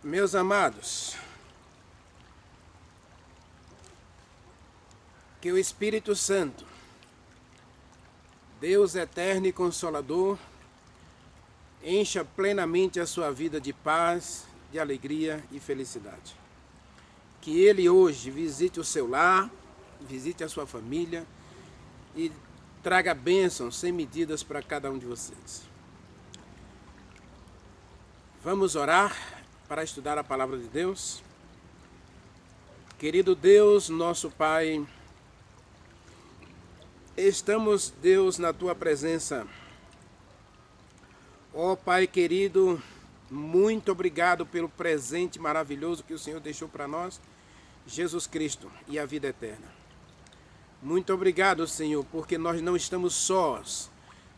Meus amados, que o Espírito Santo, Deus eterno e consolador, encha plenamente a sua vida de paz, de alegria e felicidade. Que Ele hoje visite o seu lar, visite a sua família e traga bênçãos sem medidas para cada um de vocês. Vamos orar para estudar a palavra de Deus. Querido Deus, nosso Pai, estamos, Deus, na Tua presença. Ó Pai querido, muito obrigado pelo presente maravilhoso que o Senhor deixou para nós, Jesus Cristo e a vida eterna. Muito obrigado, Senhor, porque nós não estamos sós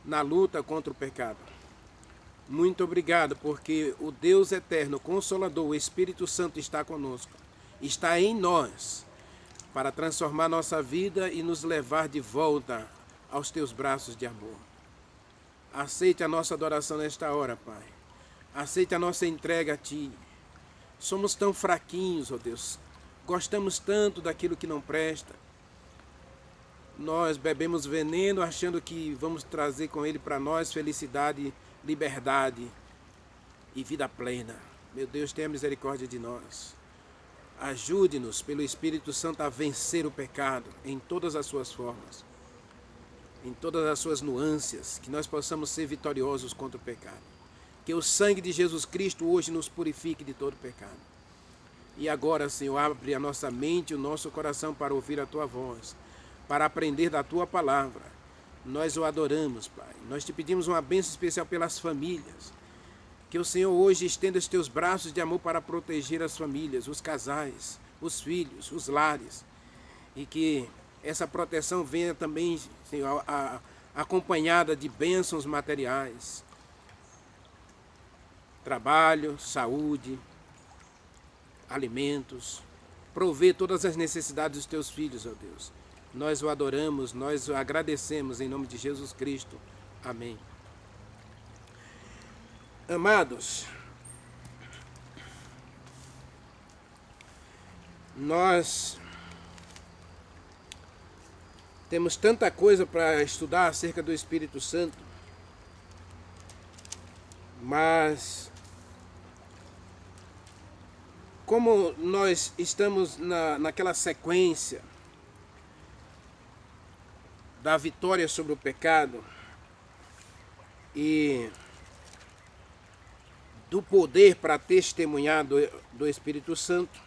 na luta contra o pecado. Muito obrigado, porque o Deus eterno, Consolador, o Espírito Santo está conosco, está em nós, para transformar nossa vida e nos levar de volta aos Teus braços de amor. Aceite a nossa adoração nesta hora, Pai. Aceite a nossa entrega a Ti. Somos tão fraquinhos, ó Deus. Gostamos tanto daquilo que não presta. Nós bebemos veneno achando que vamos trazer com ele para nós felicidade, liberdade e vida plena. Meu Deus, tenha misericórdia de nós. Ajude-nos pelo Espírito Santo a vencer o pecado em todas as suas formas, em todas as suas nuances, que nós possamos ser vitoriosos contra o pecado. Que o sangue de Jesus Cristo hoje nos purifique de todo pecado. E agora, Senhor, abre a nossa mente e o nosso coração para ouvir a Tua voz, para aprender da Tua palavra. Nós o adoramos, Pai. Nós te pedimos uma bênção especial pelas famílias. Que o Senhor hoje estenda os Teus braços de amor para proteger as famílias, os casais, os filhos, os lares. E que essa proteção venha também, Senhor, acompanhada de bênçãos materiais. Trabalho, saúde, alimentos. Prover todas as necessidades dos Teus filhos, ó Deus. Nós o adoramos, nós o agradecemos em nome de Jesus Cristo. Amém. Amados, nós temos tanta coisa para estudar acerca do Espírito Santo, mas como nós estamos naquela sequência da vitória sobre o pecado e do poder para testemunhar do Espírito Santo,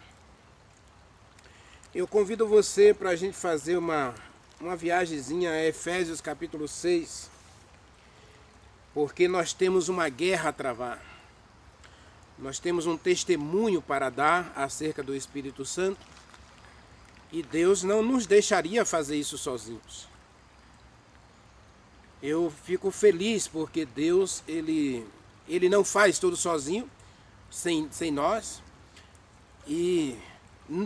eu convido você para a gente fazer uma viagemzinha a Efésios capítulo 6, porque nós temos uma guerra a travar. Nós temos um testemunho para dar acerca do Espírito Santo e Deus não nos deixaria fazer isso sozinhos. Eu fico feliz porque Deus, Ele não faz tudo sozinho, sem nós, e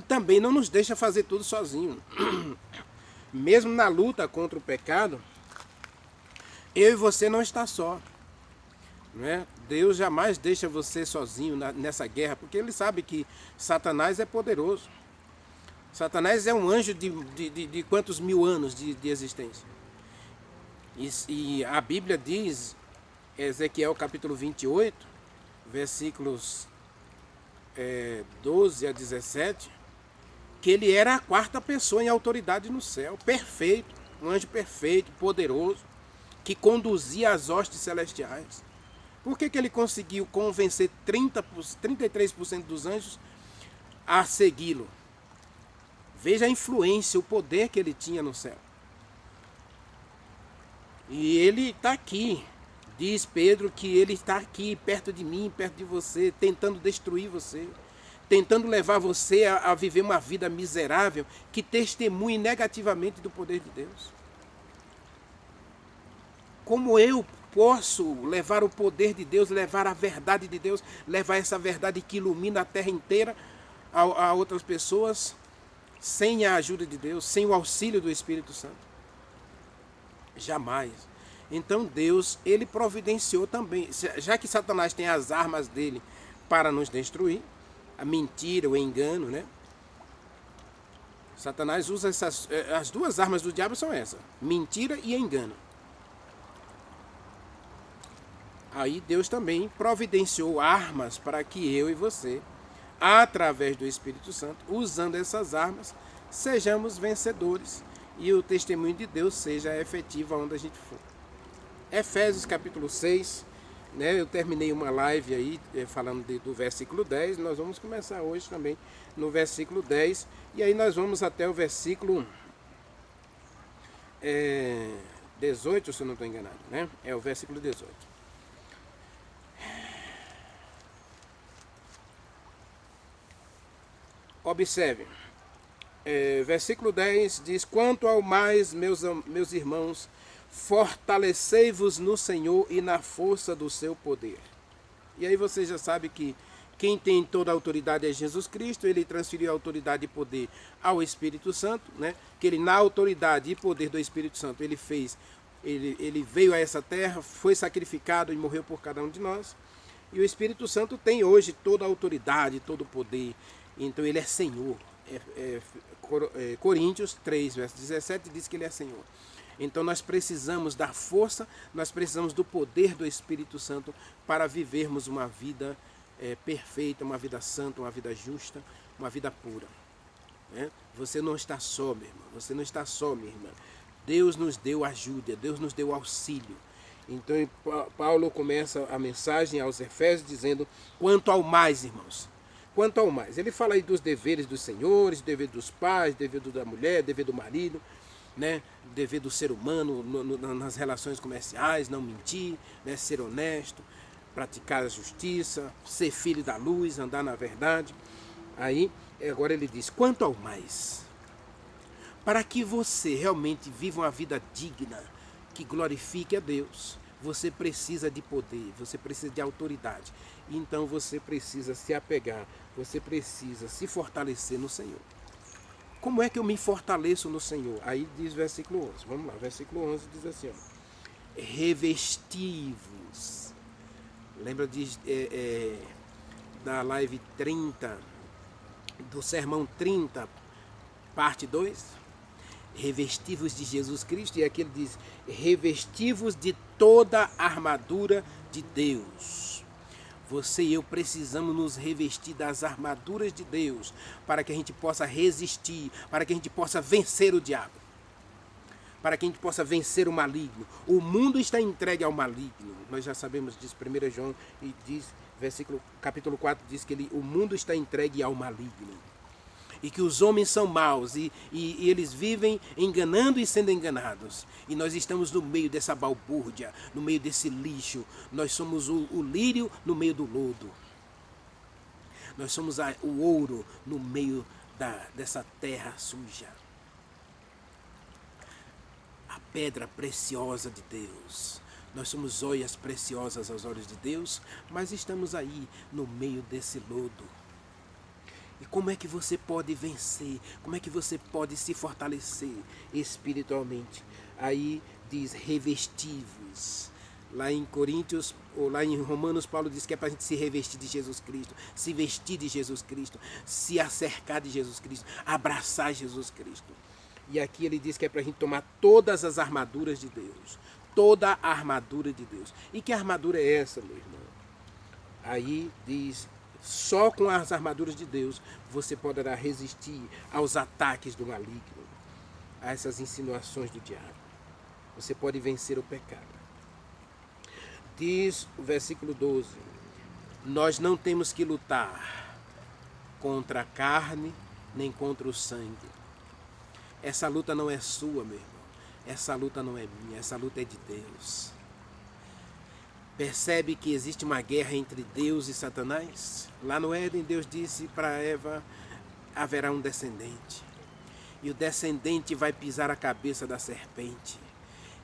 também não nos deixa fazer tudo sozinho. Mesmo na luta contra o pecado, eu e você não está só. Né? Deus jamais deixa você sozinho nessa guerra, porque Ele sabe que Satanás é poderoso. Satanás é um anjo de quantos mil anos de existência. E a Bíblia diz, Ezequiel capítulo 28, versículos 12 a 17, que ele era a quarta pessoa em autoridade no céu, perfeito, um anjo perfeito, poderoso, que conduzia as hostes celestiais. Por que ele conseguiu convencer 33% dos anjos a segui-lo? Veja a influência, o poder que ele tinha no céu. E ele está aqui, diz Pedro, que ele está aqui perto de mim, perto de você, tentando destruir você, tentando levar você a viver uma vida miserável que testemunhe negativamente do poder de Deus. Como eu posso levar o poder de Deus, levar a verdade de Deus, levar essa verdade que ilumina a terra inteira a outras pessoas, sem a ajuda de Deus, sem o auxílio do Espírito Santo? Jamais. Então Deus, Ele providenciou também, já que Satanás tem as armas dele para nos destruir, a mentira, o engano, né? Satanás usa as duas armas do diabo são essas, mentira e engano. Aí Deus também providenciou armas para que eu e você, através do Espírito Santo, usando essas armas, sejamos vencedores e o testemunho de Deus seja efetivo onde a gente for. Efésios capítulo 6, né, eu terminei uma live aí falando do versículo 10, nós vamos começar hoje também no versículo 10, e aí nós vamos até o versículo 18, se eu não estou enganado, né? É o versículo 18. Observe, versículo 10 diz: quanto ao mais, meus irmãos, fortalecei-vos no Senhor e na força do seu poder. E aí você já sabe que quem tem toda a autoridade é Jesus Cristo. Ele transferiu a autoridade e poder ao Espírito Santo, né? Que ele, na autoridade e poder do Espírito Santo, ele veio a essa terra, foi sacrificado e morreu por cada um de nós. E o Espírito Santo tem hoje toda a autoridade, todo o poder. Então ele é Senhor. Coríntios 3, verso 17 diz que ele é Senhor. Então nós precisamos da força, nós precisamos do poder do Espírito Santo para vivermos uma vida perfeita, uma vida santa, uma vida justa, uma vida pura. Né? Você não está só, meu irmão, você não está só, minha irmã. Deus nos deu ajuda, Deus nos deu auxílio. Então Paulo começa a mensagem aos Efésios dizendo: quanto ao mais, irmãos. Quanto ao mais. Ele fala aí dos deveres dos senhores, dever dos pais, dever da mulher, dever do marido, né? Dever do ser humano nas relações comerciais, não mentir, né? Ser honesto, praticar a justiça, ser filho da luz, andar na verdade. Aí, agora ele diz: quanto ao mais, para que você realmente viva uma vida digna, que glorifique a Deus, você precisa de poder, você precisa de autoridade. Então você precisa se apegar, você precisa se fortalecer no Senhor. Como é que eu me fortaleço no Senhor? Aí diz o versículo 11. Vamos lá, versículo 11 diz assim: ó, revesti-vos. Lembra da live 30, do sermão 30, parte 2? Revesti-vos de Jesus Cristo. E aqui ele diz: revesti-vos de toda a armadura de Deus. Você e eu precisamos nos revestir das armaduras de Deus para que a gente possa resistir, para que a gente possa vencer o diabo, para que a gente possa vencer o maligno. O mundo está entregue ao maligno. Nós já sabemos disso. 1 João e diz, capítulo 4 diz que o mundo está entregue ao maligno. E que os homens são maus e eles vivem enganando e sendo enganados. E nós estamos no meio dessa balbúrdia, no meio desse lixo. Nós somos o lírio no meio do lodo. Nós somos o ouro no meio dessa terra suja. A pedra preciosa de Deus. Nós somos joias preciosas aos olhos de Deus, mas estamos aí no meio desse lodo. E como é que você pode vencer? Como é que você pode se fortalecer espiritualmente? Aí diz: revesti-vos. Lá em Coríntios, ou lá em Romanos, Paulo diz que é para a gente se revestir de Jesus Cristo, se vestir de Jesus Cristo, se acercar de Jesus Cristo, abraçar Jesus Cristo. E aqui ele diz que é para a gente tomar todas as armaduras de Deus. Toda a armadura de Deus. E que armadura é essa, meu irmão? Aí diz: só com as armaduras de Deus você poderá resistir aos ataques do maligno, a essas insinuações do diabo. Você pode vencer o pecado. Diz o versículo 12: nós não temos que lutar contra a carne nem contra o sangue. Essa luta não é sua, meu irmão. Essa luta não é minha, essa luta é de Deus. Percebe que existe uma guerra entre Deus e Satanás? Lá no Éden, Deus disse para Eva: haverá um descendente. E o descendente vai pisar a cabeça da serpente.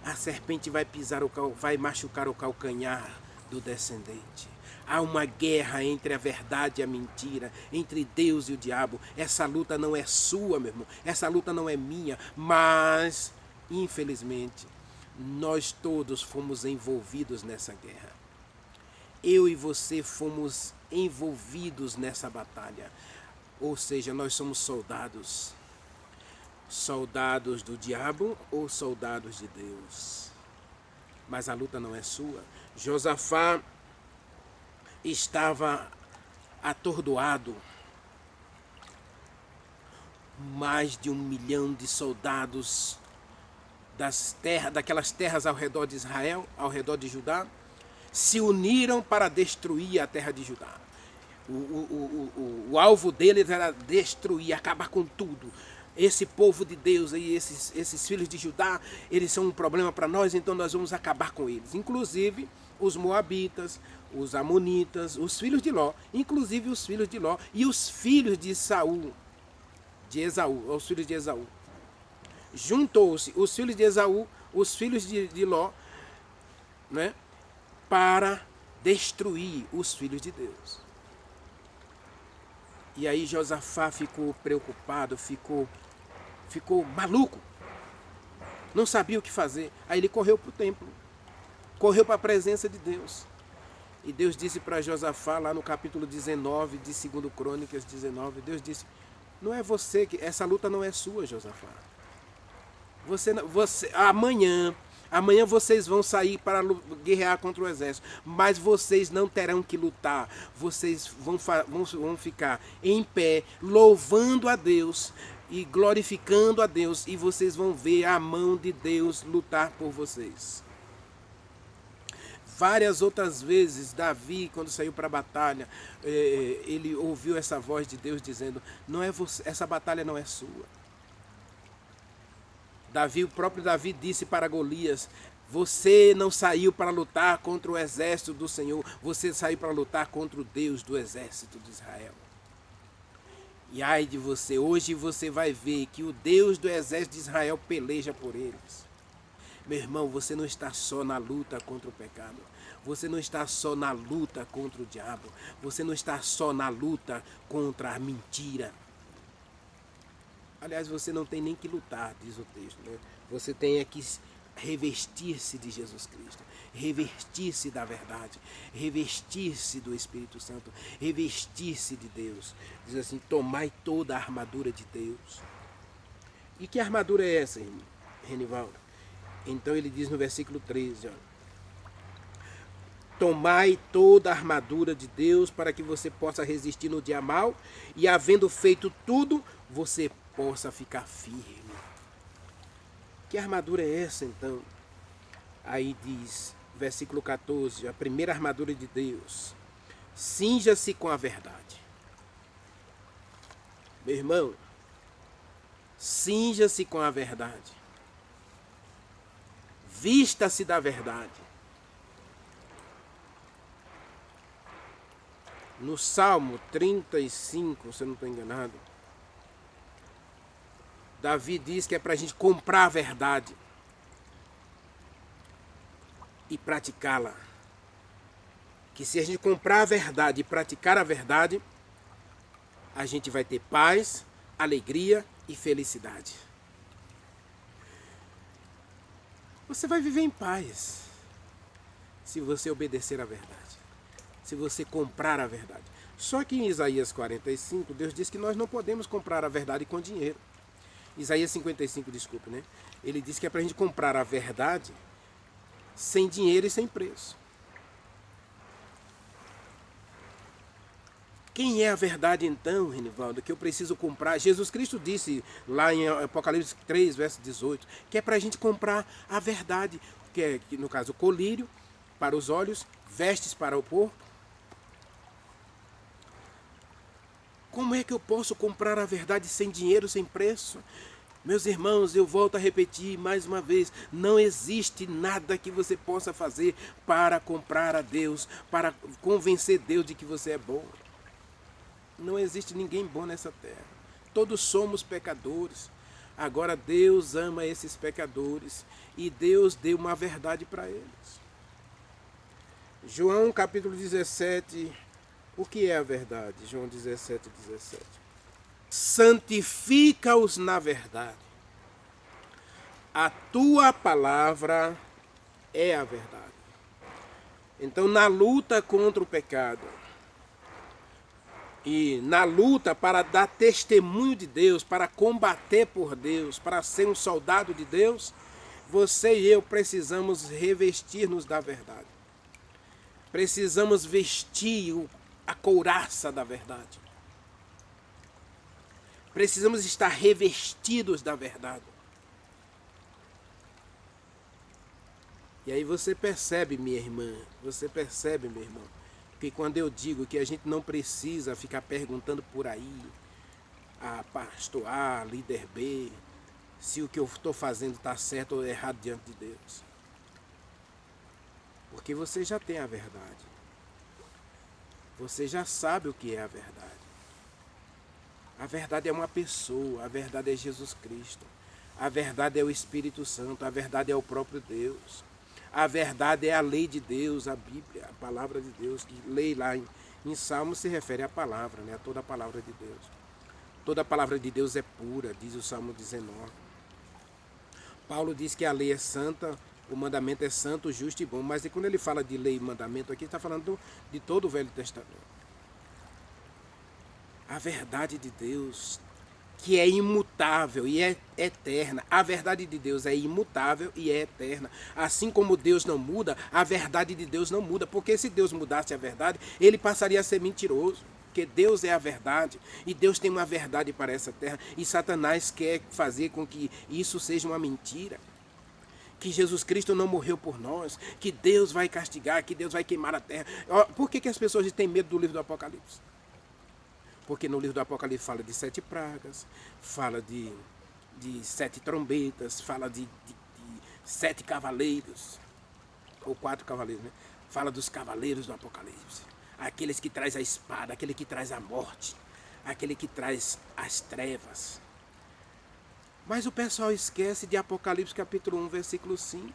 A serpente vai machucar o calcanhar do descendente. Há uma guerra entre a verdade e a mentira, entre Deus e o diabo. Essa luta não é sua, meu irmão. Essa luta não é minha. Mas, infelizmente, nós todos fomos envolvidos nessa guerra. Eu e você fomos envolvidos nessa batalha. Ou seja, nós somos soldados. Soldados do diabo ou soldados de Deus. Mas a luta não é sua. Josafá estava atordoado. Mais de 1 milhão de soldados daquelas terras ao redor de Israel, ao redor de Judá, se uniram para destruir a terra de Judá. O alvo deles era destruir, acabar com tudo. Esse povo de Deus, aí, esses filhos de Judá, eles são um problema para nós, então nós vamos acabar com eles. Inclusive os moabitas, os amonitas, os filhos de Ló, inclusive os filhos de Ló e os filhos de Saul, de Esaú, os filhos de Esaú. Juntou-se os filhos de Esaú, os filhos de Ló, né, para destruir os filhos de Deus. E aí Josafá ficou preocupado, ficou maluco. Não sabia o que fazer. Aí ele correu para o templo. Correu para a presença de Deus. E Deus disse para Josafá, lá no capítulo 19 de 2 Crônicas 19, Deus disse, não é você, essa luta não é sua, Josafá. Amanhã vocês vão sair para guerrear contra o exército, mas vocês não terão que lutar. Vocês vão ficar em pé, louvando a Deus e glorificando a Deus, e vocês vão ver a mão de Deus lutar por vocês. Várias outras vezes, Davi, quando saiu para a batalha, ele ouviu essa voz de Deus dizendo, não é você, essa batalha não é sua. O próprio Davi disse para Golias, você não saiu para lutar contra o exército do Senhor, você saiu para lutar contra o Deus do exército de Israel. E ai de você, hoje você vai ver que o Deus do exército de Israel peleja por eles. Meu irmão, você não está só na luta contra o pecado. Você não está só na luta contra o diabo. Você não está só na luta contra a mentira. Aliás, você não tem nem que lutar, diz o texto, né? Você tem que revestir-se de Jesus Cristo, revestir-se da verdade, revestir-se do Espírito Santo, revestir-se de Deus. Diz assim, tomai toda a armadura de Deus. E que armadura é essa, Renivaldo? Então ele diz no versículo 13, ó, tomai toda a armadura de Deus para que você possa resistir no dia mau e, havendo feito tudo, você possa ficar firme. Que armadura é essa, então? Aí diz, versículo 14, a primeira armadura de Deus, cinja-se com a verdade. Meu irmão, cinja-se com a verdade. Vista-se da verdade. No Salmo 35, se eu não estou enganado, Davi diz que é para a gente comprar a verdade e praticá-la. Que se a gente comprar a verdade e praticar a verdade, a gente vai ter paz, alegria e felicidade. Você vai viver em paz se você obedecer a verdade, se você comprar a verdade. Só que em Isaías 45, Deus diz que nós não podemos comprar a verdade com dinheiro. Isaías 55, desculpe, né? Ele diz que é para a gente comprar a verdade sem dinheiro e sem preço. Quem é a verdade então, Renivaldo, que eu preciso comprar? Jesus Cristo disse lá em Apocalipse 3, verso 18, que é para a gente comprar a verdade, que é, no caso, colírio para os olhos, vestes para o corpo. Como é que eu posso comprar a verdade sem dinheiro, sem preço? Meus irmãos, eu volto a repetir mais uma vez, não existe nada que você possa fazer para comprar a Deus, para convencer Deus de que você é bom. Não existe ninguém bom nessa terra. Todos somos pecadores. Agora Deus ama esses pecadores e Deus deu uma verdade para eles. João capítulo 17, o que é a verdade? João 17, 17. Santifica-os na verdade. A tua palavra é a verdade. Então, na luta contra o pecado, E na luta para dar testemunho de Deus, para combater por Deus, para ser um soldado de Deus, você e eu precisamos revestir-nos da verdade. Precisamos vestir a couraça da verdade. Precisamos estar revestidos da verdade. E aí você percebe, minha irmã, você percebe, meu irmão, que quando eu digo que a gente não precisa ficar perguntando por aí, a pastor A, líder B, se o que eu estou fazendo está certo ou errado diante de Deus. Porque você já tem a verdade. Você já sabe o que é a verdade. A verdade é uma pessoa, a verdade é Jesus Cristo. A verdade é o Espírito Santo, a verdade é o próprio Deus. A verdade é a lei de Deus, a Bíblia, a palavra de Deus, que lei lá em Salmo se refere à palavra, né? A toda a palavra de Deus. Toda a palavra de Deus é pura, diz o Salmo 19. Paulo diz que a lei é santa, o mandamento é santo, justo e bom, mas quando ele fala de lei e mandamento aqui, está falando de todo o Velho Testamento. A verdade de Deus, que é imutável e é eterna. A verdade de Deus é imutável e é eterna. Assim como Deus não muda, a verdade de Deus não muda. Porque se Deus mudasse a verdade, ele passaria a ser mentiroso. Porque Deus é a verdade. E Deus tem uma verdade para essa terra. E Satanás quer fazer com que isso seja uma mentira. Que Jesus Cristo não morreu por nós. Que Deus vai castigar, que Deus vai queimar a terra. Por que as pessoas têm medo do livro do Apocalipse? Porque no livro do Apocalipse fala de 7 pragas, fala de 7 trombetas, fala de 7 cavaleiros, ou 4 cavaleiros, né? Fala dos cavaleiros do Apocalipse. Aqueles que traz a espada, aquele que traz a morte, aquele que traz as trevas. Mas o pessoal esquece de Apocalipse capítulo 1, versículo 5,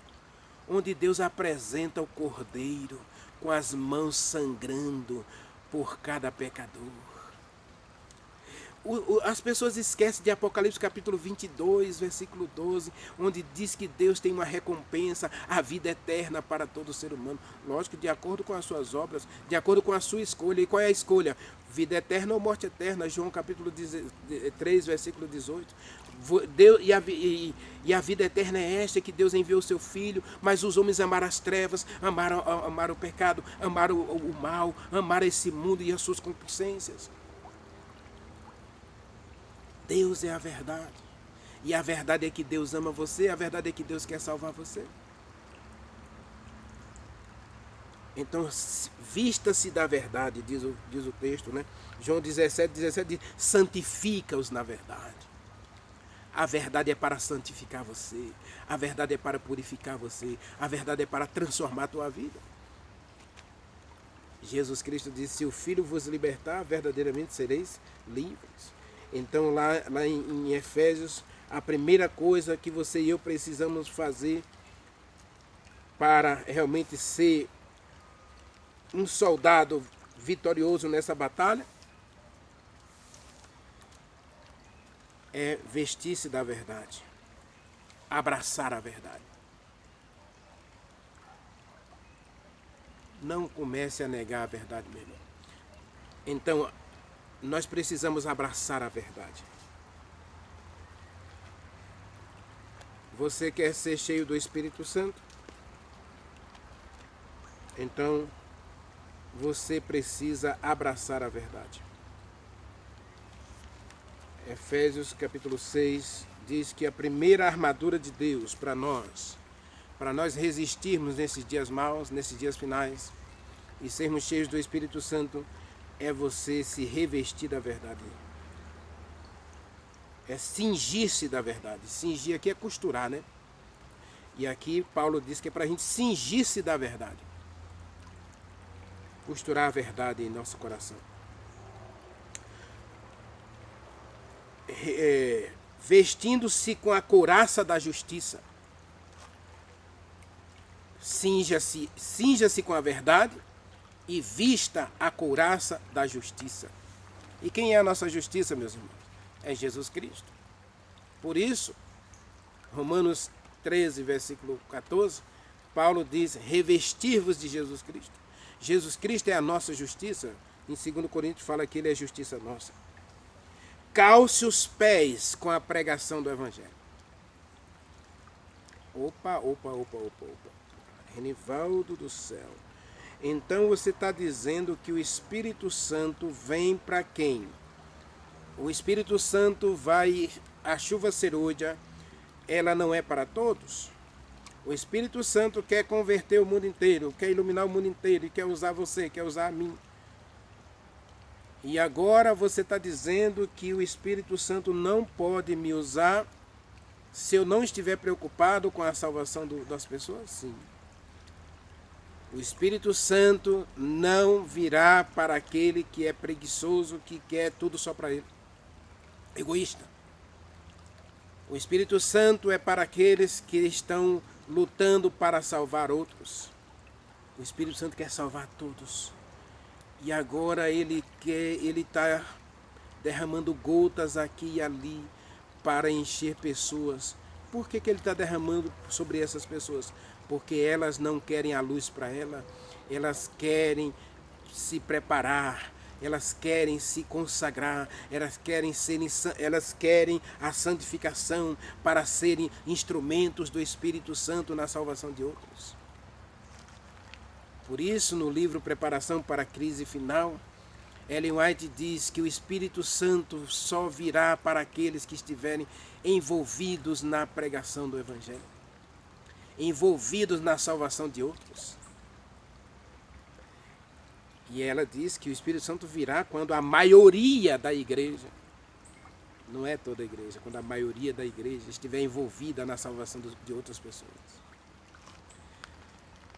onde Deus apresenta o Cordeiro com as mãos sangrando por cada pecador. As pessoas esquecem de Apocalipse capítulo 22, versículo 12, onde diz que Deus tem uma recompensa, a vida eterna para todo ser humano. Lógico, de acordo com as suas obras, de acordo com a sua escolha. E qual é a escolha? Vida eterna ou morte eterna? João capítulo 3, versículo 18. Deus, e a vida eterna é esta, que Deus enviou o seu Filho, mas os homens amaram as trevas, amaram o pecado, amaram o mal, amaram esse mundo e as suas concupiscências. Deus é a verdade. E a verdade é que Deus ama você, a verdade é que Deus quer salvar você. Então, vista-se da verdade, diz o texto, né? João 17 diz, santifica-os na verdade. A verdade é para santificar você. A verdade é para purificar você. A verdade é para transformar a tua vida. Jesus Cristo disse, se o Filho vos libertar, verdadeiramente sereis livres. Então, lá em Efésios, a primeira coisa que você e eu precisamos fazer para realmente ser um soldado vitorioso nessa batalha é vestir-se da verdade, abraçar a verdade. Não comece a negar a verdade, meu irmão. Então, nós precisamos abraçar a verdade. Você quer ser cheio do Espírito Santo? Então, você precisa abraçar a verdade. Efésios capítulo 6 diz que a primeira armadura de Deus para nós resistirmos nesses dias maus, nesses dias finais, e sermos cheios do Espírito Santo, é você se revestir da verdade. É cingir-se da verdade. Cingir aqui é costurar, né? E aqui Paulo diz que é para a gente cingir-se da verdade. Costurar a verdade em nosso coração. Vestindo-se com a couraça da justiça. Cinja-se com a verdade e vista a couraça da justiça. E quem é a nossa justiça, meus irmãos? É Jesus Cristo. Por isso, Romanos 13, versículo 14, Paulo diz, revestir-vos de Jesus Cristo. Jesus Cristo é a nossa justiça. Em 2 Coríntios fala que ele é justiça nossa. Calce os pés com a pregação do Evangelho. Opa. Renivaldo do céu. Então você está dizendo que o Espírito Santo vem para quem? O Espírito Santo vai... A chuva serôdia, ela não é para todos? O Espírito Santo quer converter o mundo inteiro, quer iluminar o mundo inteiro, e quer usar você, quer usar a mim. E agora você está dizendo que o Espírito Santo não pode me usar se eu não estiver preocupado com a salvação das pessoas? Sim. O Espírito Santo não virá para aquele que é preguiçoso, que quer tudo só para ele. Egoísta. O Espírito Santo é para aqueles que estão lutando para salvar outros. O Espírito Santo quer salvar todos. E agora ele está derramando gotas aqui e ali para encher pessoas. Por que ele está derramando sobre essas pessoas? Porque elas não querem a luz para elas querem se preparar, elas querem se consagrar, elas querem a santificação para serem instrumentos do Espírito Santo na salvação de outros. Por isso, no livro Preparação para a Crise Final, Ellen White diz que o Espírito Santo só virá para aqueles que estiverem envolvidos na pregação do Evangelho, envolvidos na salvação de outros. E ela diz que o Espírito Santo virá quando a maioria da igreja, não é toda a igreja, quando a maioria da igreja estiver envolvida na salvação de outras pessoas.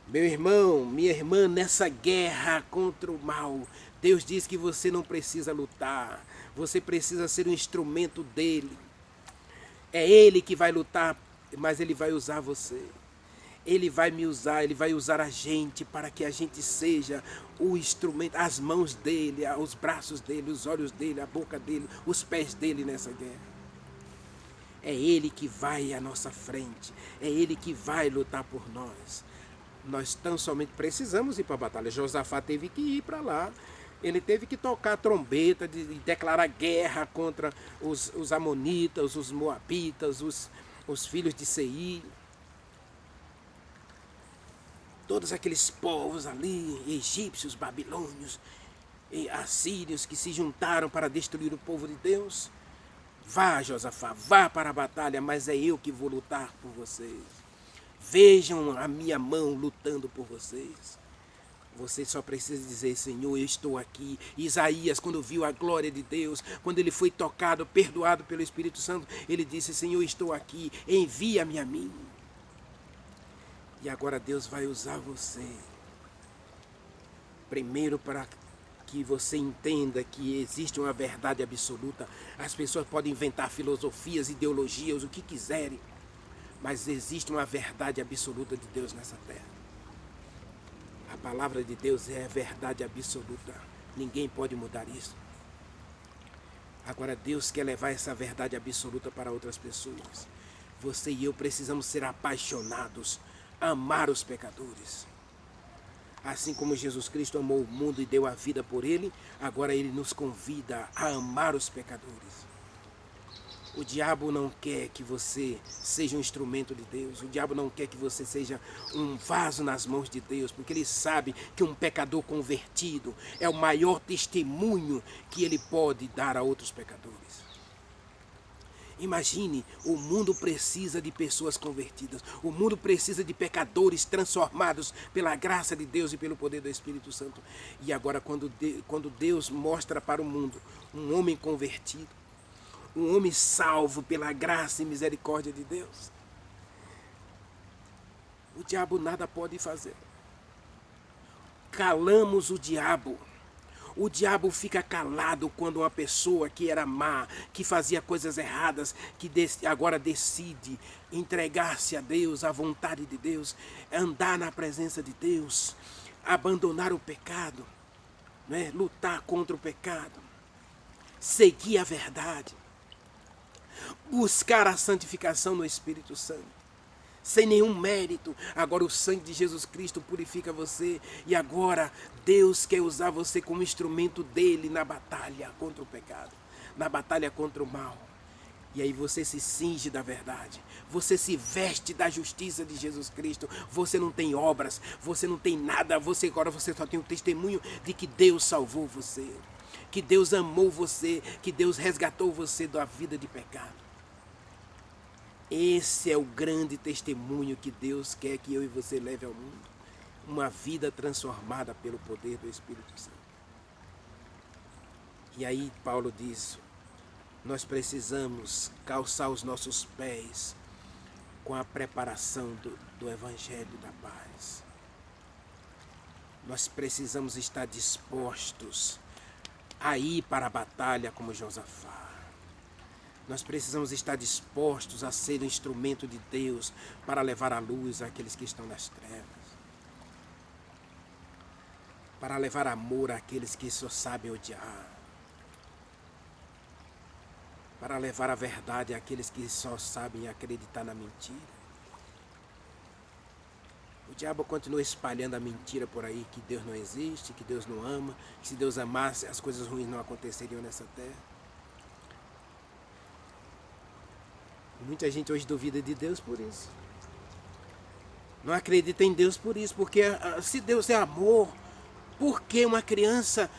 Meu irmão, minha irmã, nessa guerra contra o mal, Deus diz que você não precisa lutar, você precisa ser um instrumento dele. É ele que vai lutar, mas ele vai usar você. Ele vai me usar, ele vai usar a gente para que a gente seja o instrumento, as mãos dele, os braços dele, os olhos dele, a boca dele, os pés dele nessa guerra. É ele que vai à nossa frente, é ele que vai lutar por nós. Nós tão somente precisamos ir para a batalha. Josafá teve que ir para lá. Ele teve que tocar a trombeta, de declarar guerra contra os amonitas, os moabitas, os filhos de Seir. Todos aqueles povos ali, egípcios, babilônios, assírios, que se juntaram para destruir o povo de Deus. Vá, Josafá, vá para a batalha, mas é eu que vou lutar por vocês. Vejam a minha mão lutando por vocês. Você só precisa dizer: Senhor, eu estou aqui. Isaías, quando viu a glória de Deus, quando ele foi tocado, perdoado pelo Espírito Santo, ele disse: Senhor, estou aqui, envia-me a mim. E agora Deus vai usar você. Primeiro, para que você entenda que existe uma verdade absoluta. As pessoas podem inventar filosofias, ideologias, o que quiserem, mas existe uma verdade absoluta de Deus nessa terra. A palavra de Deus é a verdade absoluta. Ninguém pode mudar isso. Agora Deus quer levar essa verdade absoluta para outras pessoas. Você e eu precisamos ser apaixonados, amar os pecadores. Assim como Jesus Cristo amou o mundo e deu a vida por ele, agora ele nos convida a amar os pecadores. O diabo não quer que você seja um instrumento de Deus. O diabo não quer que você seja um vaso nas mãos de Deus, porque ele sabe que um pecador convertido é o maior testemunho que ele pode dar a outros pecadores. Imagine, o mundo precisa de pessoas convertidas. O mundo precisa de pecadores transformados pela graça de Deus e pelo poder do Espírito Santo. E agora, quando Deus mostra para o mundo um homem convertido, um homem salvo pela graça e misericórdia de Deus, o diabo nada pode fazer. Calamos o diabo. O diabo fica calado quando uma pessoa que era má, que fazia coisas erradas, que agora decide entregar-se a Deus, à vontade de Deus, andar na presença de Deus, abandonar o pecado, né? Lutar contra o pecado, seguir a verdade, buscar a santificação no Espírito Santo. sem nenhum mérito. Agora o sangue de Jesus Cristo purifica você. E agora Deus quer usar você como instrumento dele na batalha contra o pecado, na batalha contra o mal. E aí você se cinge da verdade. Você se veste da justiça de Jesus Cristo. Você não tem obras, você não tem nada. Agora você só tem o testemunho de que Deus salvou você, que Deus amou você, que Deus resgatou você da vida de pecado. Esse é o grande testemunho que Deus quer que eu e você leve ao mundo. Uma vida transformada pelo poder do Espírito Santo. E aí Paulo diz, nós precisamos calçar os nossos pés com a preparação do Evangelho da paz. Nós precisamos estar dispostos a ir para a batalha como Josafá. Nós precisamos estar dispostos a ser um instrumento de Deus para levar a luz àqueles que estão nas trevas. Para levar amor àqueles que só sabem odiar. Para levar a verdade àqueles que só sabem acreditar na mentira. O diabo continua espalhando a mentira por aí, que Deus não existe, que Deus não ama, que se Deus amasse as coisas ruins não aconteceriam nessa terra. Muita gente hoje duvida de Deus por isso. Não acredita em Deus por isso, porque se Deus é amor, por que uma criança,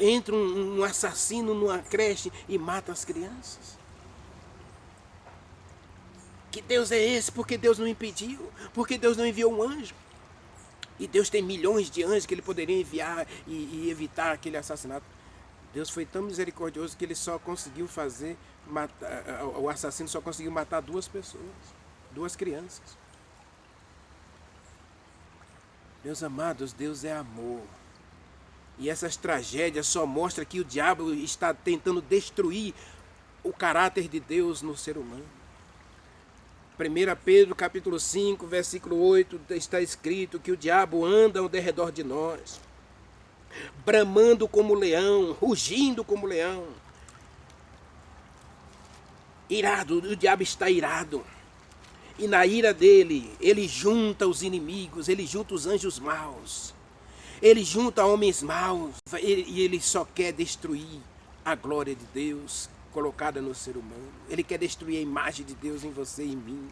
entra um assassino numa creche e mata as crianças? Que Deus é esse? Porque Deus não impediu, porque Deus não enviou um anjo. E Deus tem milhões de anjos que ele poderia enviar e evitar aquele assassinato. Deus foi tão misericordioso que ele só conseguiu o assassino só conseguiu matar 2 pessoas, 2 crianças. Meus amados, Deus é amor. E essas tragédias só mostram que o diabo está tentando destruir o caráter de Deus no ser humano. 1 Pedro capítulo 5, versículo 8, está escrito que o diabo anda ao derredor de nós, bramando como leão, rugindo como leão. Irado, o diabo está irado. E na ira dele, ele junta os inimigos, ele junta os anjos maus. Ele junta homens maus. E ele só quer destruir a glória de Deus colocada no ser humano. Ele quer destruir a imagem de Deus em você e em mim.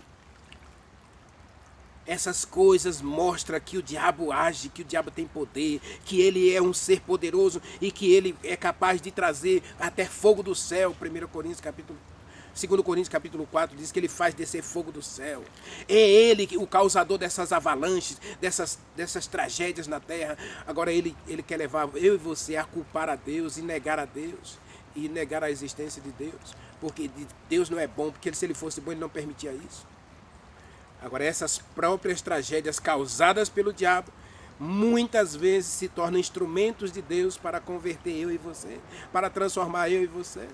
Essas coisas mostram que o diabo age, que o diabo tem poder, que ele é um ser poderoso e que ele é capaz de trazer até fogo do céu. 2 Coríntios capítulo 4 diz que ele faz descer fogo do céu. É ele o causador dessas avalanches, dessas tragédias na terra. Agora ele quer levar eu e você a culpar a Deus e negar a Deus. E negar a existência de Deus. Porque Deus não é bom, porque se ele fosse bom ele não permitia isso. Agora essas próprias tragédias causadas pelo diabo muitas vezes se tornam instrumentos de Deus para converter eu e você, para transformar eu e você.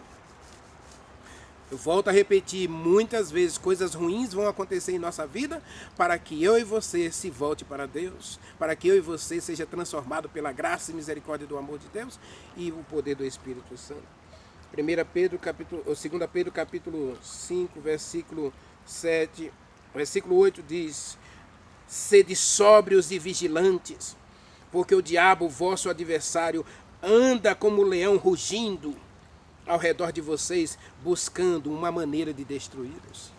Eu volto a repetir, muitas vezes coisas ruins vão acontecer em nossa vida para que eu e você se volte para Deus, para que eu e você seja transformado pela graça e misericórdia do amor de Deus e o poder do Espírito Santo. 2 Pedro capítulo 5, versículo 7, versículo 8 diz: sede sóbrios e vigilantes, porque o diabo, vosso adversário, anda como leão rugindo ao redor de vocês, buscando uma maneira de destruí-los.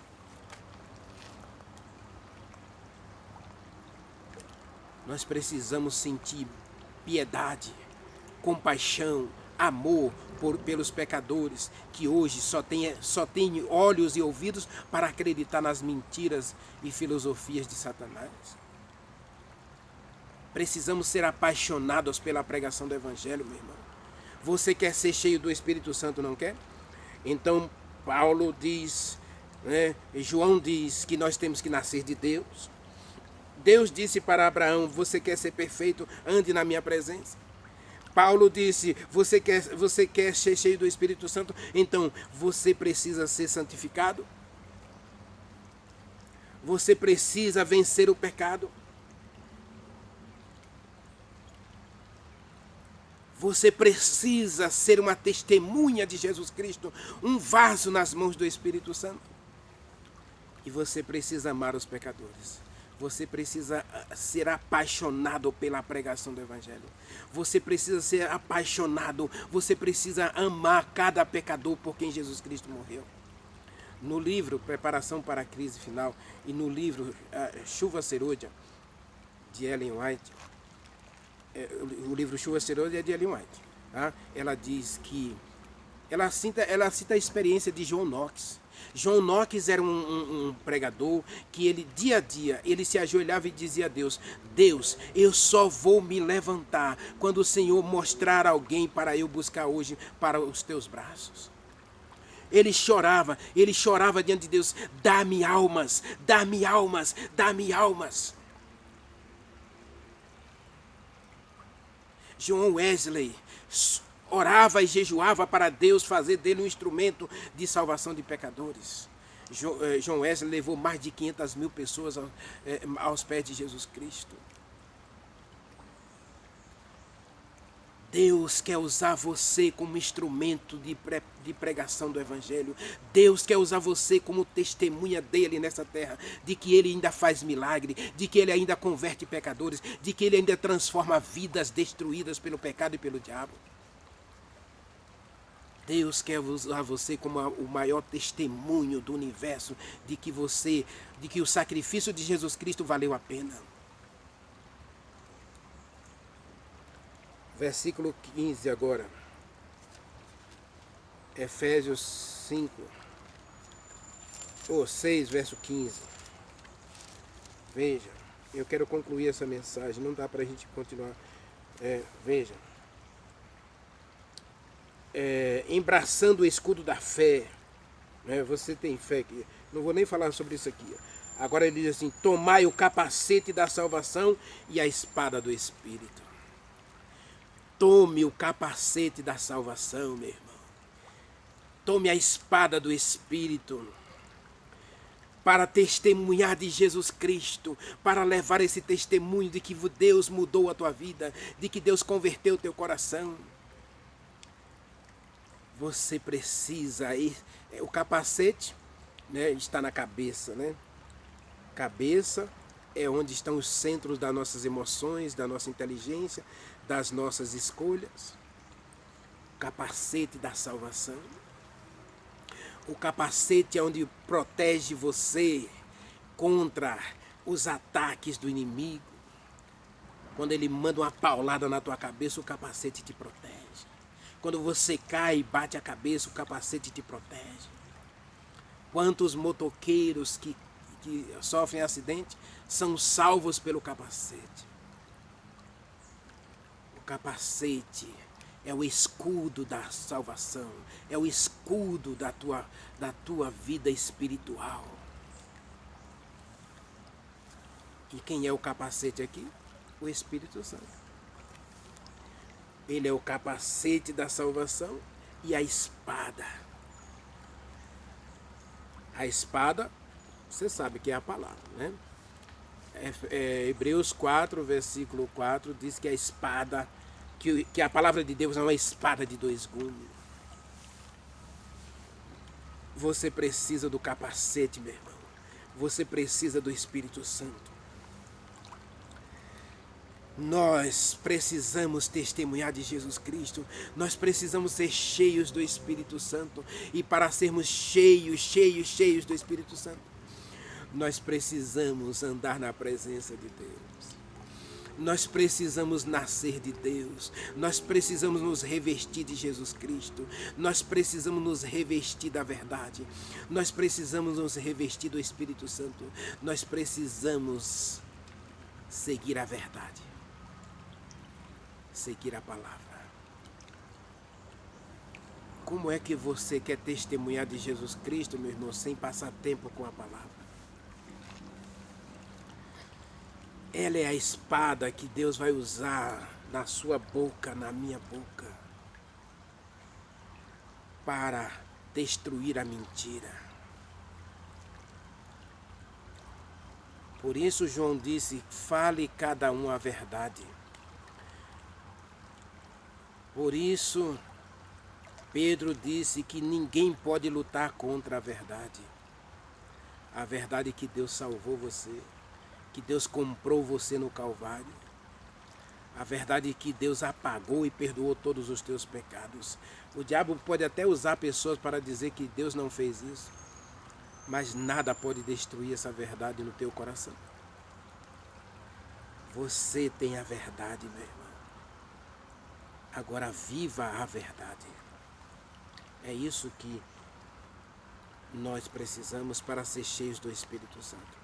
Nós precisamos sentir piedade, compaixão, amor pelos pecadores que hoje só têm olhos e ouvidos para acreditar nas mentiras e filosofias de Satanás. Precisamos ser apaixonados pela pregação do Evangelho, meu irmão. Você quer ser cheio do Espírito Santo, não quer? Então Paulo diz, João diz que nós temos que nascer de Deus. Deus disse para Abraão: você quer ser perfeito? Ande na minha presença. Paulo disse: você quer ser cheio do Espírito Santo? Então você precisa ser santificado. Você precisa vencer o pecado. Você precisa ser uma testemunha de Jesus Cristo, um vaso nas mãos do Espírito Santo. E você precisa amar os pecadores. Você precisa ser apaixonado pela pregação do Evangelho. Você precisa ser apaixonado. Você precisa amar cada pecador por quem Jesus Cristo morreu. No livro Preparação para a Crise Final e no livro Chuva Serôdia, de Ellen White, o livro Chuva Serôdia é de Ellen White. Tá? Ela diz que ela cita a experiência de John Knox. John Knox era um pregador que ele, dia a dia, ele se ajoelhava e dizia a Deus: Deus, eu só vou me levantar quando o Senhor mostrar alguém para eu buscar hoje para os teus braços. Ele chorava diante de Deus: dá-me almas, dá-me almas, dá-me almas. John Wesley orava e jejuava para Deus fazer dele um instrumento de salvação de pecadores. John Wesley levou mais de 500 mil pessoas aos pés de Jesus Cristo. Deus quer usar você como instrumento de pregação do Evangelho. Deus quer usar você como testemunha dele nessa terra, de que ele ainda faz milagre, de que ele ainda converte pecadores, de que ele ainda transforma vidas destruídas pelo pecado e pelo diabo. Deus quer usar você como o maior testemunho do universo de que o sacrifício de Jesus Cristo valeu a pena. Versículo 15 agora. Efésios 6, verso 15. Veja, eu quero concluir essa mensagem, não dá para a gente continuar. Veja. Embraçando o escudo da fé. Você tem fé. Não vou nem falar sobre isso aqui. Agora ele diz assim: tomai o capacete da salvação e a espada do Espírito. Tome o capacete da salvação, meu irmão. Tome a espada do Espírito para testemunhar de Jesus Cristo, para levar esse testemunho de que Deus mudou a tua vida, de que Deus converteu o teu coração. Você precisa, o capacete, né, está na cabeça, né? Cabeça é onde estão os centros das nossas emoções, da nossa inteligência, das nossas escolhas. Capacete da salvação. O capacete é onde protege você contra os ataques do inimigo. Quando ele manda uma paulada na tua cabeça, o capacete te protege. Quando você cai e bate a cabeça, o capacete te protege. Quantos motoqueiros que sofrem acidente são salvos pelo capacete. O capacete é o escudo da salvação, é o escudo da tua vida espiritual. E quem é o capacete aqui? O Espírito Santo. Ele é o capacete da salvação e a espada. A espada, você sabe que é a palavra, né? Hebreus 4, versículo 4, diz que a espada, que a palavra de Deus é uma espada de dois gumes. Você precisa do capacete, meu irmão. Você precisa do Espírito Santo. Nós precisamos testemunhar de Jesus Cristo. Nós precisamos ser cheios do Espírito Santo. E para sermos cheios do Espírito Santo, nós precisamos andar na presença de Deus. Nós precisamos nascer de Deus. Nós precisamos nos revestir de Jesus Cristo. Nós precisamos nos revestir da verdade. Nós precisamos nos revestir do Espírito Santo. Nós precisamos seguir a verdade. Seguir a palavra. Como é que você quer testemunhar de Jesus Cristo, meu irmão, sem passar tempo com a palavra? Ela é a espada que Deus vai usar na sua boca, na minha boca, para destruir a mentira. Por isso João disse: fale cada um a verdade. Por isso Pedro disse que ninguém pode lutar contra a verdade. A verdade é que Deus salvou você, que Deus comprou você no Calvário. A verdade é que Deus apagou e perdoou todos os teus pecados. O diabo pode até usar pessoas para dizer que Deus não fez isso, mas nada pode destruir essa verdade no teu coração. Você tem a verdade, meu irmão. Agora viva a verdade. É isso que nós precisamos para ser cheios do Espírito Santo.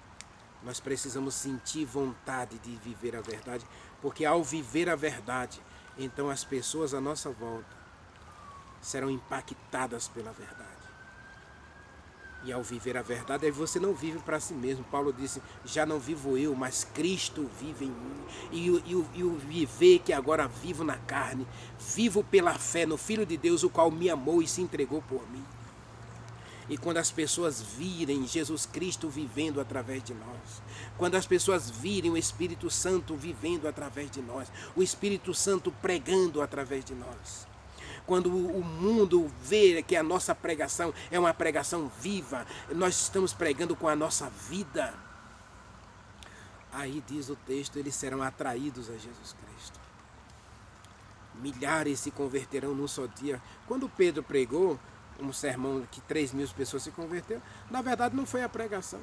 Nós precisamos sentir vontade de viver a verdade, porque ao viver a verdade, então as pessoas à nossa volta serão impactadas pela verdade. E ao viver a verdade, aí você não vive para si mesmo. Paulo disse, já não vivo eu, mas Cristo vive em mim. E o viver que agora vivo na carne, vivo pela fé no Filho de Deus, o qual me amou e se entregou por mim. E quando as pessoas virem Jesus Cristo vivendo através de nós, quando as pessoas virem o Espírito Santo vivendo através de nós, o Espírito Santo pregando através de nós, quando o mundo vê que a nossa pregação é uma pregação viva, nós estamos pregando com a nossa vida, aí diz o texto, eles serão atraídos a Jesus Cristo. Milhares se converterão num só dia. Quando Pedro pregou um sermão que 3.000 pessoas se converteram, na verdade não foi a pregação.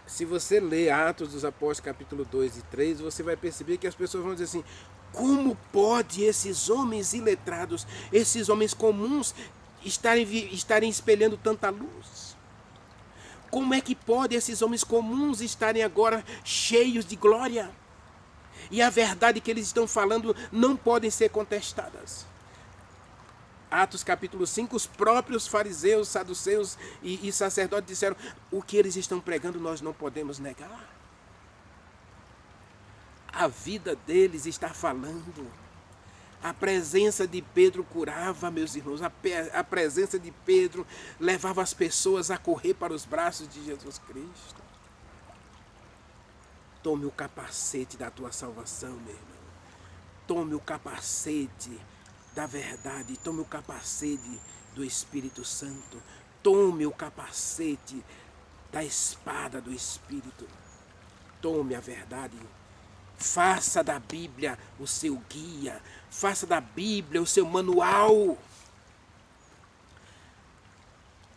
Se você ler Atos dos Apóstolos capítulo 2 e 3, você vai perceber que as pessoas vão dizer assim, como pode esses homens iletrados, esses homens comuns estarem espelhando tanta luz? Como é que pode esses homens comuns estarem agora cheios de glória? E a verdade que eles estão falando não podem ser contestadas. Atos capítulo 5, os próprios fariseus, saduceus e sacerdotes disseram, o que eles estão pregando nós não podemos negar. A vida deles está falando. A presença de Pedro curava, meus irmãos. A presença de Pedro levava as pessoas a correr para os braços de Jesus Cristo. Tome o capacete da tua salvação, meu irmão. Tome o capacete da verdade. Tome o capacete do Espírito Santo. Tome o capacete da espada do Espírito. Tome a verdade. Faça da Bíblia o seu guia. Faça da Bíblia o seu manual.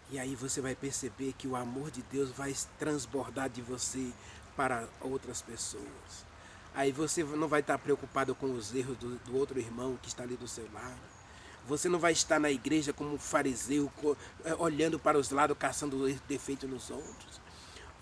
E aí você vai perceber que o amor de Deus vai transbordar de você para outras pessoas. Aí você não vai estar preocupado com os erros do outro irmão que está ali do seu lado. Você não vai estar na igreja como um fariseu, olhando para os lados, caçando defeito nos outros.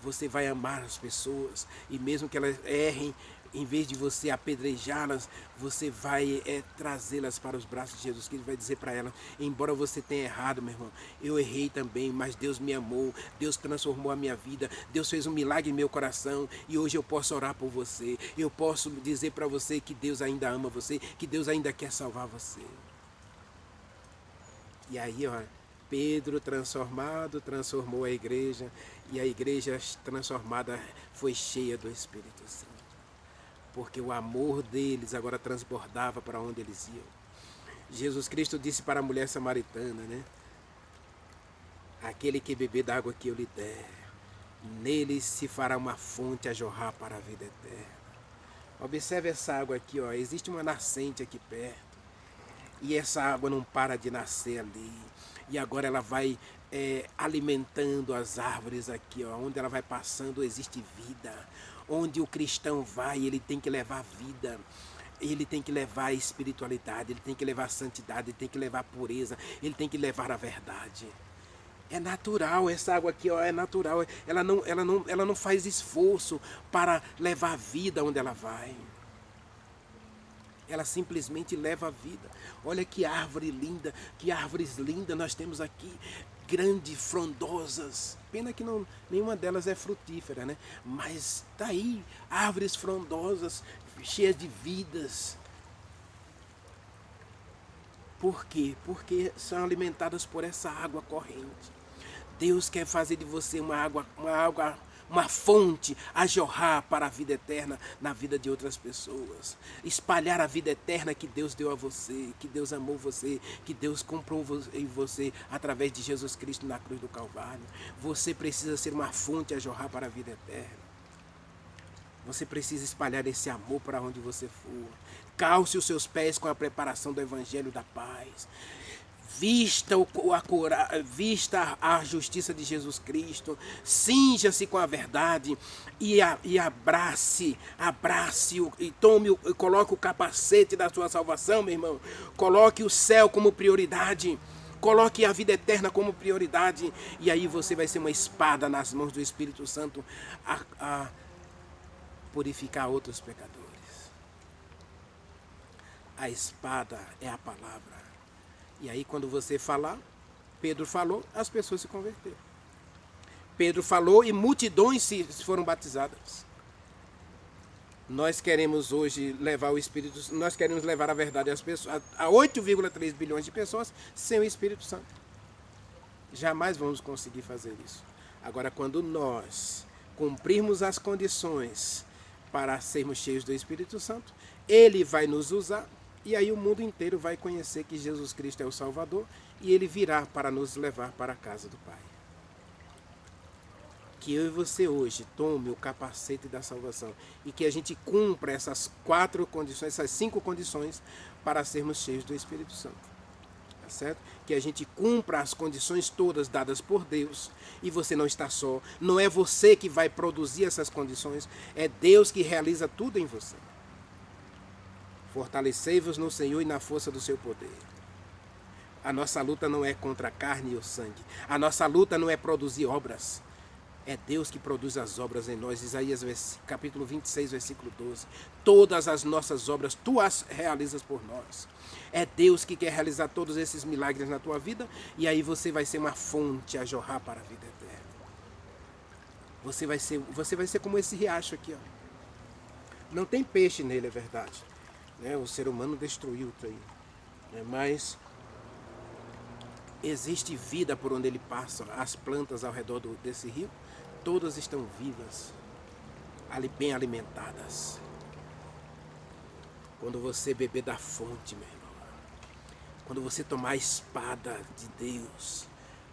Você vai amar as pessoas e mesmo que elas errem, em vez de você apedrejá-las, você vai trazê-las para os braços de Jesus, que ele vai dizer para elas, embora você tenha errado, meu irmão, eu errei também, mas Deus me amou, Deus transformou a minha vida, Deus fez um milagre em meu coração e hoje eu posso orar por você, eu posso dizer para você que Deus ainda ama você, que Deus ainda quer salvar você. E aí, ó, Pedro transformado, transformou a igreja, e a igreja transformada foi cheia do Espírito Santo. Porque o amor deles agora transbordava para onde eles iam. Jesus Cristo disse para a mulher samaritana, né? Aquele que beber da água que eu lhe der, nele se fará uma fonte a jorrar para a vida eterna. Observe essa água aqui, ó. Existe uma nascente aqui perto. E essa água não para de nascer ali. E agora ela vai alimentando as árvores aqui, ó. Onde ela vai passando existe vida. Onde o cristão vai, ele tem que levar vida. Ele tem que levar a espiritualidade, ele tem que levar a santidade, ele tem que levar a pureza, ele tem que levar a verdade. É natural, essa água aqui, ó, é natural. Ela não faz esforço para levar a vida onde ela vai. Ela simplesmente leva a vida. Olha que árvore linda, que árvores lindas nós temos aqui. Grandes, frondosas. Pena que nenhuma delas é frutífera, né? Mas tá aí, árvores frondosas, cheias de vidas. Por quê? Porque são alimentadas por essa água corrente. Deus quer fazer de você uma uma fonte a jorrar para a vida eterna na vida de outras pessoas. Espalhar a vida eterna que Deus deu a você, que Deus amou você, que Deus comprou em você através de Jesus Cristo na cruz do Calvário. Você precisa ser uma fonte a jorrar para a vida eterna. Você precisa espalhar esse amor para onde você for. Calce os seus pés com a preparação do Evangelho da paz. Vista a justiça de Jesus Cristo. Cinja-se com a verdade e abrace e coloque o capacete da sua salvação, meu irmão. Coloque o céu como prioridade. Coloque a vida eterna como prioridade. E aí você vai ser uma espada nas mãos do Espírito Santo a purificar outros pecadores. A espada é a palavra. E aí quando você falar, Pedro falou, as pessoas se converteram. Pedro falou e multidões foram batizadas. Nós queremos hoje levar o Espírito, nós queremos levar a verdade às pessoas, a 8,3 bilhões de pessoas sem o Espírito Santo. Jamais vamos conseguir fazer isso. Agora, quando nós cumprirmos as condições para sermos cheios do Espírito Santo, Ele vai nos usar e aí o mundo inteiro vai conhecer que Jesus Cristo é o Salvador e Ele virá para nos levar para a casa do Pai. Que eu e você hoje tome o capacete da salvação e que a gente cumpra essas 4 condições, essas 5 condições para sermos cheios do Espírito Santo. Tá certo? Que a gente cumpra as condições todas dadas por Deus e você não está só. Não é você que vai produzir essas condições, é Deus que realiza tudo em você. Fortalecei-vos no Senhor e na força do seu poder. A nossa luta não é contra a carne e o sangue. A nossa luta não é produzir obras. É Deus que produz as obras em nós. Isaías capítulo 26, versículo 12. Todas as nossas obras, tu as realizas por nós. É Deus que quer realizar todos esses milagres na tua vida. E aí você vai ser uma fonte a jorrar para a vida eterna. Você vai ser como esse riacho aqui, ó. Não tem peixe nele, é verdade. O ser humano destruiu isso aí. Mas existe vida por onde ele passa. As plantas ao redor desse rio, todas estão vivas, bem alimentadas. Quando você beber da fonte, meu irmão, quando você tomar a espada de Deus,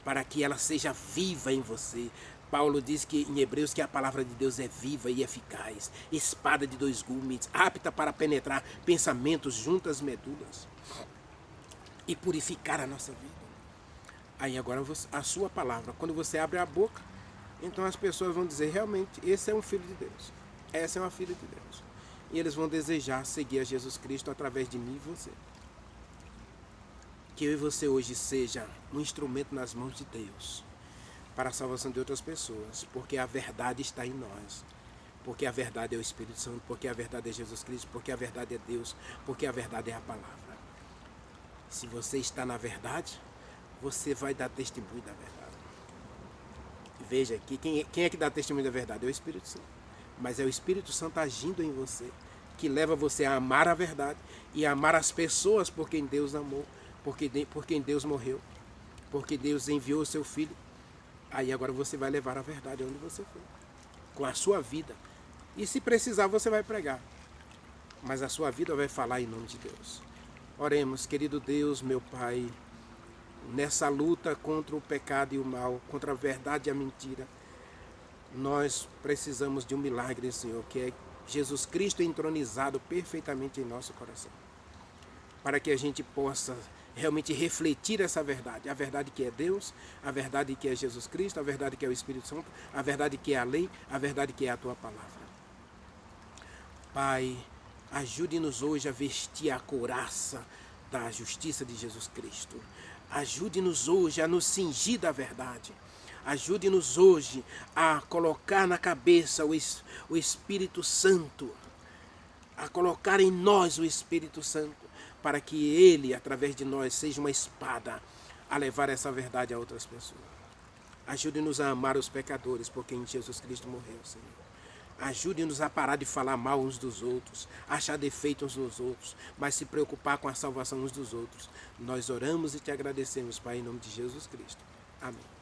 para que ela seja viva em você. Paulo diz que em Hebreus que a palavra de Deus é viva e eficaz, espada de 2 gumes, apta para penetrar pensamentos junto às medulas e purificar a nossa vida. Aí agora a sua palavra, quando você abre a boca, então as pessoas vão dizer, realmente, esse é um filho de Deus, essa é uma filha de Deus. E eles vão desejar seguir a Jesus Cristo através de mim e você. Que eu e você hoje seja um instrumento nas mãos de Deus para a salvação de outras pessoas, porque a verdade está em nós, porque a verdade é o Espírito Santo, porque a verdade é Jesus Cristo, porque a verdade é Deus, porque a verdade é a palavra. Se você está na verdade, você vai dar testemunho da verdade. Veja aqui, quem é que dá testemunho da verdade? É o Espírito Santo. Mas é o Espírito Santo agindo em você, que leva você a amar a verdade e a amar as pessoas por quem Deus amou, por quem Deus morreu, porque Deus enviou o seu Filho. Aí agora você vai levar a verdade onde você for, com a sua vida. E se precisar você vai pregar, mas a sua vida vai falar em nome de Deus. Oremos, querido Deus, meu Pai, nessa luta contra o pecado e o mal, contra a verdade e a mentira, nós precisamos de um milagre, Senhor, que é Jesus Cristo entronizado perfeitamente em nosso coração, para que a gente possa realmente refletir essa verdade, a verdade que é Deus, a verdade que é Jesus Cristo, a verdade que é o Espírito Santo, a verdade que é a lei, a verdade que é a Tua palavra. Pai, ajude-nos hoje a vestir a couraça da justiça de Jesus Cristo. Ajude-nos hoje a nos cingir da verdade. Ajude-nos hoje a colocar na cabeça o Espírito Santo, a colocar em nós o Espírito Santo, para que Ele, através de nós, seja uma espada a levar essa verdade a outras pessoas. Ajude-nos a amar os pecadores, por quem Jesus Cristo morreu, Senhor. Ajude-nos a parar de falar mal uns dos outros, achar defeito uns nos outros, mas se preocupar com a salvação uns dos outros. Nós oramos e te agradecemos, Pai, em nome de Jesus Cristo. Amém.